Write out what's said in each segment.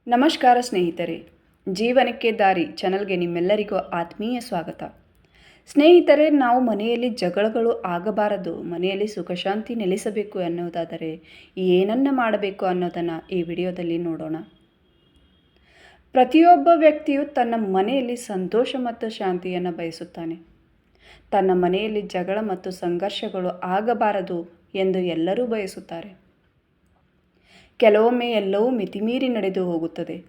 ನಮಸ್ಕಾರ ಸ್ನೇಹಿತರೆ, ಜೀವನಕ್ಕೆ ದಾರಿ ಚಾನಲ್ಗೆ ನಿಮ್ಮೆಲ್ಲರಿಗೂ ಆತ್ಮೀಯ ಸ್ವಾಗತ. ಸ್ನೇಹಿತರೆ, ನಾವು ಮನೆಯಲ್ಲಿ ಜಗಳಗಳು ಆಗಬಾರದು, ಮನೆಯಲ್ಲಿ ಸುಖ ಶಾಂತಿ ನೆಲೆಸಬೇಕು ಅನ್ನೋದಾದರೆ ಏನನ್ನ ಮಾಡಬೇಕು ಅನ್ನೋದನ್ನು ಈ ವಿಡಿಯೋದಲ್ಲಿ ನೋಡೋಣ. ಪ್ರತಿಯೊಬ್ಬ ವ್ಯಕ್ತಿಯು ತನ್ನ ಮನೆಯಲ್ಲಿ ಸಂತೋಷ ಮತ್ತು ಶಾಂತಿಯನ್ನು ಬಯಸುತ್ತಾನೆ. ತನ್ನ ಮನೆಯಲ್ಲಿ ಜಗಳ ಮತ್ತು ಸಂಘರ್ಷಗಳು ಆಗಬಾರದು ಎಂದು ಎಲ್ಲರೂ ಬಯಸುತ್ತಾರೆ. ಕೆಲವೊಮ್ಮೆ ಎಲ್ಲವೂ ಮಿತಿಮೀರಿ ನಡೆದು ಹೋಗುತ್ತದೆ.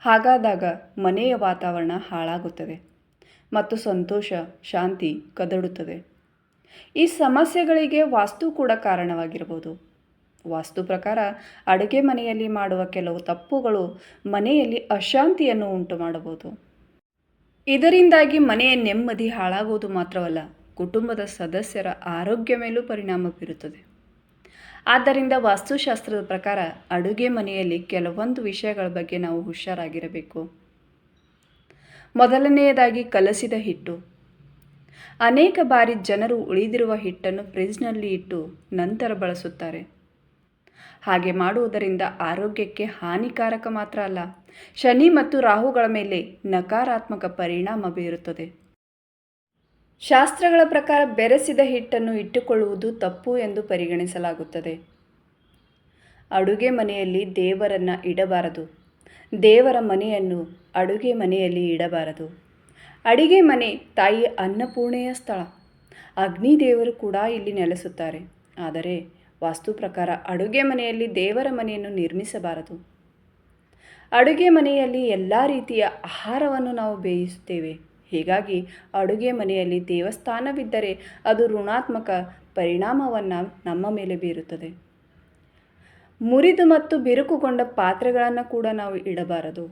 ಹಾಗಾದಾಗ ಮನೆಯ ವಾತಾವರಣ ಹಾಳಾಗುತ್ತದೆ ಮತ್ತು ಸಂತೋಷ ಶಾಂತಿ ಕದಡುತ್ತದೆ. ಈ ಸಮಸ್ಯೆಗಳಿಗೆ ವಾಸ್ತು ಕೂಡ ಕಾರಣವಾಗಿರಬಹುದು. ವಾಸ್ತು ಪ್ರಕಾರ ಅಡುಗೆ ಮನೆಯಲ್ಲಿ ಮಾಡುವ ಕೆಲವು ತಪ್ಪುಗಳು ಮನೆಯಲ್ಲಿ ಅಶಾಂತಿಯನ್ನು ಉಂಟು ಮಾಡಬಹುದು. ಇದರಿಂದಾಗಿ ಮನೆಯ ನೆಮ್ಮದಿ ಹಾಳಾಗುವುದು ಮಾತ್ರವಲ್ಲ, ಕುಟುಂಬದ ಸದಸ್ಯರ ಆರೋಗ್ಯ ಮೇಲೂ ಪರಿಣಾಮ ಬೀರುತ್ತದೆ. ಆದ್ದರಿಂದ ವಾಸ್ತುಶಾಸ್ತ್ರದ ಪ್ರಕಾರ ಅಡುಗೆ ಮನೆಯಲ್ಲಿ ಕೆಲವೊಂದು ವಿಷಯಗಳ ಬಗ್ಗೆ ನಾವು ಹುಷಾರಾಗಿರಬೇಕು. ಮೊದಲನೆಯದಾಗಿ ಕಲಸಿದ ಹಿಟ್ಟು. ಅನೇಕ ಬಾರಿ ಜನರು ಉಳಿದಿರುವ ಹಿಟ್ಟನ್ನು ಫ್ರಿಜ್ನಲ್ಲಿ ಇಟ್ಟು ನಂತರ ಬಳಸುತ್ತಾರೆ. ಹಾಗೆ ಮಾಡುವುದರಿಂದ ಆರೋಗ್ಯಕ್ಕೆ ಹಾನಿಕಾರಕ ಮಾತ್ರ ಅಲ್ಲ, ಶನಿ ಮತ್ತು ರಾಹುಗಳ ಮೇಲೆ ನಕಾರಾತ್ಮಕ ಪರಿಣಾಮ ಬೀರುತ್ತದೆ. ಶಾಸ್ತ್ರಗಳ ಪ್ರಕಾರ ಬೆರೆಸಿದ ಹಿಟ್ಟನ್ನು ಇಟ್ಟುಕೊಳ್ಳುವುದು ತಪ್ಪು ಎಂದು ಪರಿಗಣಿಸಲಾಗುತ್ತದೆ. ಅಡುಗೆ ಮನೆಯಲ್ಲಿ ದೇವರನ್ನು ಇಡಬಾರದು. ದೇವರ ಮನೆಯನ್ನು ಅಡುಗೆ ಮನೆಯಲ್ಲಿ ಇಡಬಾರದು. ಅಡುಗೆ ಮನೆ ತಾಯಿ ಅನ್ನಪೂರ್ಣೆಯ ಸ್ಥಳ. ಅಗ್ನಿ ದೇವರು ಕೂಡ ಇಲ್ಲಿ ನೆಲೆಸುತ್ತಾರೆ. ಆದರೆ ವಾಸ್ತು ಪ್ರಕಾರ ಅಡುಗೆ ಮನೆಯಲ್ಲಿ ದೇವರ ಮನೆಯನ್ನು ನಿರ್ಮಿಸಬಾರದು. ಅಡುಗೆ ಮನೆಯಲ್ಲಿ ಎಲ್ಲ ರೀತಿಯ ಆಹಾರವನ್ನು ನಾವು ಬೇಯಿಸುತ್ತೇವೆ. ಹೀಗಾಗಿ ಅಡುಗೆ ಮನೆಯಲ್ಲಿ ದೇವಸ್ಥಾನವಿದ್ದರೆ ಅದು ಋಣಾತ್ಮಕ ಪರಿಣಾಮವನ್ನು ನಮ್ಮ ಮೇಲೆ ಬೀರುತ್ತದೆ. ಮುರಿದು ಮತ್ತು ಬಿರುಕುಗೊಂಡ ಪಾತ್ರೆಗಳನ್ನು ಕೂಡ ನಾವು ಇಡಬಾರದು.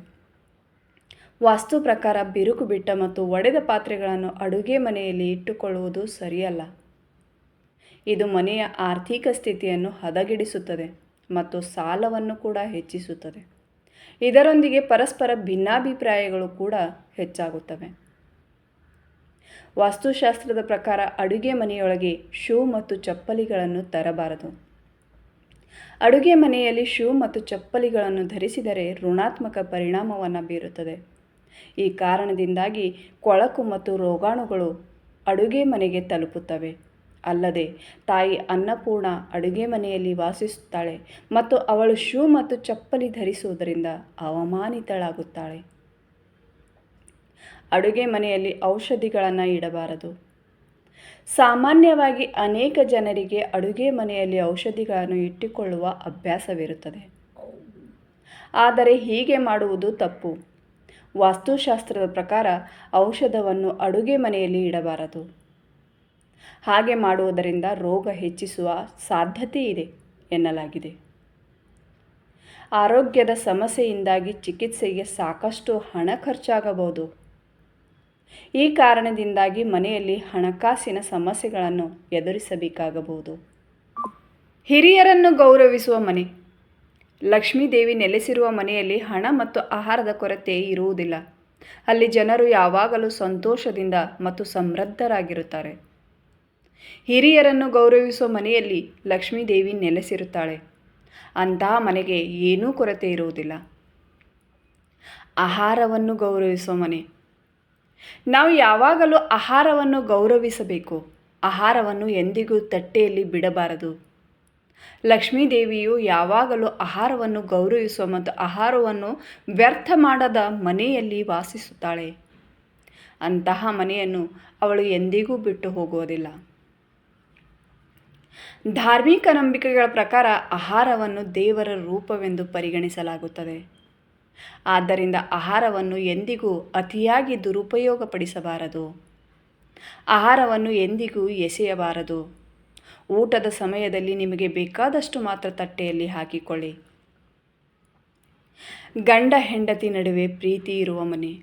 ವಾಸ್ತು ಪ್ರಕಾರ ಬಿರುಕು ಬಿಟ್ಟ ಮತ್ತು ಒಡೆದ ಪಾತ್ರೆಗಳನ್ನು ಅಡುಗೆ ಮನೆಯಲ್ಲಿ ಇಟ್ಟುಕೊಳ್ಳುವುದು ಸರಿಯಲ್ಲ. ಇದು ಮನೆಯ ಆರ್ಥಿಕ ಸ್ಥಿತಿಯನ್ನು ಹದಗೆಡಿಸುತ್ತದೆ ಮತ್ತು ಸಾಲವನ್ನು ಕೂಡ ಹೆಚ್ಚಿಸುತ್ತದೆ. ಇದರೊಂದಿಗೆ ಪರಸ್ಪರ ಭಿನ್ನಾಭಿಪ್ರಾಯಗಳು ಕೂಡ ಹೆಚ್ಚಾಗುತ್ತವೆ. ವಾಸ್ತುಶಾಸ್ತ್ರದ ಪ್ರಕಾರ ಅಡುಗೆ ಮನೆಯೊಳಗೆ ಶೂ ಮತ್ತು ಚಪ್ಪಲಿಗಳನ್ನು ತರಬಾರದು. ಅಡುಗೆ ಮನೆಯಲ್ಲಿ ಶೂ ಮತ್ತು ಚಪ್ಪಲಿಗಳನ್ನು ಧರಿಸಿದರೆ ಋಣಾತ್ಮಕ ಪರಿಣಾಮವನ್ನು ಬೀರುತ್ತದೆ. ಈ ಕಾರಣದಿಂದಾಗಿ ಕೊಳಕು ಮತ್ತು ರೋಗಾಣುಗಳು ಅಡುಗೆ ಮನೆಗೆ ತಲುಪುತ್ತವೆ. ಅಲ್ಲದೆ ತಾಯಿ ಅನ್ನಪೂರ್ಣ ಅಡುಗೆ ಮನೆಯಲ್ಲಿ ವಾಸಿಸುತ್ತಾಳೆ ಮತ್ತು ಅವಳು ಶೂ ಮತ್ತು ಚಪ್ಪಲಿ ಧರಿಸುವುದರಿಂದ ಅವಮಾನಿತಳಾಗುತ್ತಾಳೆ. ಅಡುಗೆ ಮನೆಯಲ್ಲಿ ಔಷಧಿಗಳನ್ನು ಇಡಬಾರದು. ಸಾಮಾನ್ಯವಾಗಿ ಅನೇಕ ಜನರಿಗೆ ಅಡುಗೆ ಮನೆಯಲ್ಲಿ ಔಷಧಿಗಳನ್ನು ಇಟ್ಟುಕೊಳ್ಳುವ ಅಭ್ಯಾಸವಿರುತ್ತದೆ. ಆದರೆ ಹೀಗೆ ಮಾಡುವುದು ತಪ್ಪು. ವಾಸ್ತುಶಾಸ್ತ್ರದ ಪ್ರಕಾರ ಔಷಧವನ್ನು ಅಡುಗೆ ಮನೆಯಲ್ಲಿ ಇಡಬಾರದು. ಹಾಗೆ ಮಾಡುವುದರಿಂದ ರೋಗ ಹೆಚ್ಚಿಸುವ ಸಾಧ್ಯತೆ ಇದೆ ಎನ್ನಲಾಗಿದೆ. ಆರೋಗ್ಯದ ಸಮಸ್ಯೆಯಿಂದಾಗಿ ಚಿಕಿತ್ಸೆಗೆ ಸಾಕಷ್ಟು ಹಣ ಖರ್ಚಾಗಬಹುದು. ಈ ಕಾರಣದಿಂದಾಗಿ ಮನೆಯಲ್ಲಿ ಹಣಕಾಸಿನ ಸಮಸ್ಯೆಗಳನ್ನು ಎದುರಿಸಬೇಕಾಗಬಹುದು. ಹಿರಿಯರನ್ನು ಗೌರವಿಸುವ ಮನೆ. ಲಕ್ಷ್ಮೀದೇವಿ ನೆಲೆಸಿರುವ ಮನೆಯಲ್ಲಿ ಹಣ ಮತ್ತು ಆಹಾರದ ಕೊರತೆ ಇರುವುದಿಲ್ಲ. ಅಲ್ಲಿ ಜನರು ಯಾವಾಗಲೂ ಸಂತೋಷದಿಂದ ಮತ್ತು ಸಮೃದ್ಧರಾಗಿರುತ್ತಾರೆ. ಹಿರಿಯರನ್ನು ಗೌರವಿಸುವ ಮನೆಯಲ್ಲಿ ಲಕ್ಷ್ಮೀದೇವಿ ನೆಲೆಸಿರುತ್ತಾಳೆ. ಅಂತಹ ಮನೆಗೆ ಏನೂ ಕೊರತೆ ಇರುವುದಿಲ್ಲ. ಆಹಾರವನ್ನು ಗೌರವಿಸುವ ಮನೆ. ನಾವು ಯಾವಾಗಲೂ ಆಹಾರವನ್ನು ಗೌರವಿಸಬೇಕು. ಆಹಾರವನ್ನು ಎಂದಿಗೂ ತಟ್ಟೆಯಲ್ಲಿ ಬಿಡಬಾರದು. ಲಕ್ಷ್ಮೀದೇವಿಯು ಯಾವಾಗಲೂ ಆಹಾರವನ್ನು ಗೌರವಿಸುವ ಮತ್ತು ಆಹಾರವನ್ನು ವ್ಯರ್ಥ ಮಾಡದ ಮನೆಯಲ್ಲಿ ವಾಸಿಸುತ್ತಾಳೆ. ಅಂತಹ ಮನೆಯನ್ನು ಅವಳು ಎಂದಿಗೂ ಬಿಟ್ಟು ಹೋಗುವುದಿಲ್ಲ. ಧಾರ್ಮಿಕ ನಂಬಿಕೆಗಳ ಪ್ರಕಾರ ಆಹಾರವನ್ನು ದೇವರ ರೂಪವೆಂದು ಪರಿಗಣಿಸಲಾಗುತ್ತದೆ. ಆದ್ದರಿಂದ ಆಹಾರವನ್ನು ಎಂದಿಗೂ ಅತಿಯಾಗಿ ದುರುಪಯೋಗಪಡಿಸಬಾರದು. ಆಹಾರವನ್ನು ಎಂದಿಗೂ ಎಸೆಯಬಾರದು. ಊಟದ ಸಮಯದಲ್ಲಿ ನಿಮಗೆ ಬೇಕಾದಷ್ಟು ಮಾತ್ರ ತಟ್ಟೆಯಲ್ಲಿ ಹಾಕಿಕೊಳ್ಳಿ. ಗಂಡ ಹೆಂಡತಿ ನಡುವೆ ಪ್ರೀತಿ ಇರುವ ಮನೆ.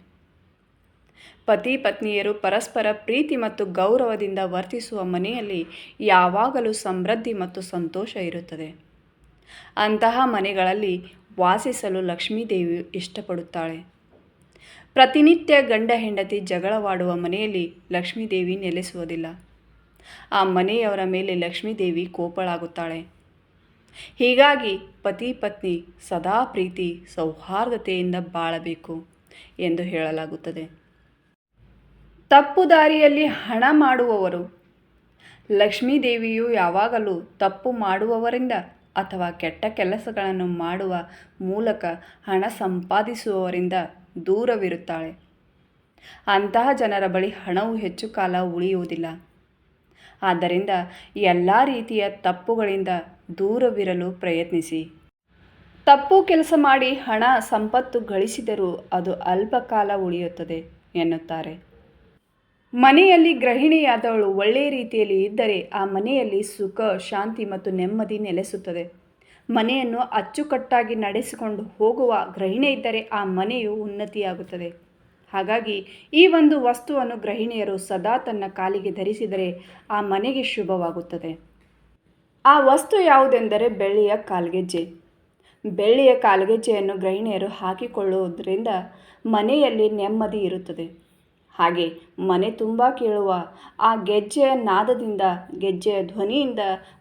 ಪತಿ ಪತ್ನಿಯರು ಪರಸ್ಪರ ಪ್ರೀತಿ ಮತ್ತು ಗೌರವದಿಂದ ವರ್ತಿಸುವ ಮನೆಯಲ್ಲಿ ಯಾವಾಗಲೂ ಸಮೃದ್ಧಿ ಮತ್ತು ಸಂತೋಷ ಇರುತ್ತದೆ. ಅಂತಹ ಮನೆಗಳಲ್ಲಿ ವಾಸಿಸಲು ಲಕ್ಷ್ಮೀದೇವಿಯು ಇಷ್ಟಪಡುತ್ತಾಳೆ. ಪ್ರತಿನಿತ್ಯ ಗಂಡ ಹೆಂಡತಿ ಜಗಳವಾಡುವ ಮನೆಯಲ್ಲಿ ಲಕ್ಷ್ಮೀದೇವಿ ನೆಲೆಸುವುದಿಲ್ಲ. ಆ ಮನೆಯವರ ಮೇಲೆ ಲಕ್ಷ್ಮೀದೇವಿ ಕೋಪಳಾಗುತ್ತಾಳೆ. ಹೀಗಾಗಿ ಪತಿ ಪತ್ನಿ ಸದಾ ಪ್ರೀತಿ ಸೌಹಾರ್ದತೆಯಿಂದ ಬಾಳಬೇಕು ಎಂದು ಹೇಳಲಾಗುತ್ತದೆ. ತಪ್ಪು ದಾರಿಯಲ್ಲಿ ಹಣ ಮಾಡುವವರು. ಲಕ್ಷ್ಮೀದೇವಿಯು ಯಾವಾಗಲೂ ತಪ್ಪು ಮಾಡುವವರಿಂದ ಅಥವಾ ಕೆಟ್ಟ ಕೆಲಸಗಳನ್ನು ಮಾಡುವ ಮೂಲಕ ಹಣ ಸಂಪಾದಿಸುವವರಿಂದ ದೂರವಿರುತ್ತಾಳೆ. ಅಂತಹ ಜನರ ಬಳಿ ಹಣವು ಹೆಚ್ಚು ಕಾಲ ಉಳಿಯುವುದಿಲ್ಲ. ಆದ್ದರಿಂದ ಎಲ್ಲ ರೀತಿಯ ತಪ್ಪುಗಳಿಂದ ದೂರವಿರಲು ಪ್ರಯತ್ನಿಸಿ. ತಪ್ಪು ಕೆಲಸ ಮಾಡಿ ಹಣ ಸಂಪತ್ತು ಗಳಿಸಿದರೂ ಅದು ಅಲ್ಪ ಕಾಲ ಉಳಿಯುತ್ತದೆ ಎನ್ನುತ್ತಾರೆ. ಮನೆಯಲ್ಲಿ ಗೃಹಿಣಿಯಾದವಳು ಒಳ್ಳೆಯ ರೀತಿಯಲ್ಲಿ ಇದ್ದರೆ ಆ ಮನೆಯಲ್ಲಿ ಸುಖ, ಶಾಂತಿ ಮತ್ತು ನೆಮ್ಮದಿ ನೆಲೆಸುತ್ತದೆ. ಮನೆಯನ್ನು ಅಚ್ಚುಕಟ್ಟಾಗಿ ನಡೆಸಿಕೊಂಡು ಹೋಗುವ ಗೃಹಿಣಿ ಇದ್ದರೆ ಆ ಮನೆಯು ಉನ್ನತಿಯಾಗುತ್ತದೆ. ಹಾಗಾಗಿ ಈ ಒಂದು ವಸ್ತುವನ್ನು ಗೃಹಿಣಿಯರು ಸದಾ ತನ್ನ ಕಾಲಿಗೆ ಧರಿಸಿದರೆ ಆ ಮನೆಗೆ ಶುಭವಾಗುತ್ತದೆ. ಆ ವಸ್ತು ಯಾವುದೆಂದರೆ ಬೆಳ್ಳಿಯ ಕಾಲ್ಗೆಜ್ಜೆ. ಬೆಳ್ಳಿಯ ಕಾಲ್ಗೆಜ್ಜೆಯನ್ನು ಗೃಹಿಣಿಯರು ಹಾಕಿಕೊಳ್ಳುವುದರಿಂದ ಮನೆಯಲ್ಲಿ ನೆಮ್ಮದಿ ಇರುತ್ತದೆ. ಹಾಗೆ ಮನೆ ತುಂಬ ಕೇಳುವ ಆ ಗೆಜ್ಜೆಯ ನಾದದಿಂದ, ಗೆಜ್ಜೆಯ ಧ್ವನಿಯಿಂದ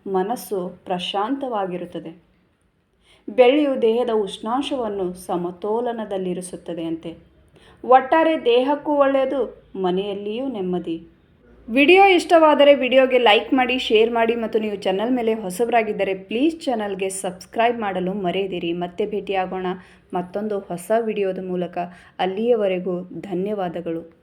ಮನಸ್ಸು ಪ್ರಶಾಂತವಾಗಿರುತ್ತದೆ. ಬೆಳ್ಳಿಯು ದೇಹದ ಉಷ್ಣಾಂಶವನ್ನು ಸಮತೋಲನದಲ್ಲಿರಿಸುತ್ತದೆ ಅಂತೆ. ಒಟ್ಟಾರೆ ದೇಹಕ್ಕೂ ಒಳ್ಳೆಯದು, ಮನೆಯಲ್ಲಿಯೂ ನೆಮ್ಮದಿ. ವಿಡಿಯೋ ಇಷ್ಟವಾದರೆ ವಿಡಿಯೋಗೆ ಲೈಕ್ ಮಾಡಿ, ಶೇರ್ ಮಾಡಿ ಮತ್ತು ನೀವು ಚಾನಲ್ ಮೇಲೆ ಹೊಸಬರಾಗಿದ್ದರೆ ಪ್ಲೀಸ್ ಚಾನಲ್ಗೆ ಸಬ್ಸ್ಕ್ರೈಬ್ ಮಾಡಲು ಮರೆಯದಿರಿ. ಮತ್ತೆ ಭೇಟಿಯಾಗೋಣ ಮತ್ತೊಂದು ಹೊಸ ವಿಡಿಯೋದ ಮೂಲಕ. ಅಲ್ಲಿಯವರೆಗೂ ಧನ್ಯವಾದಗಳು.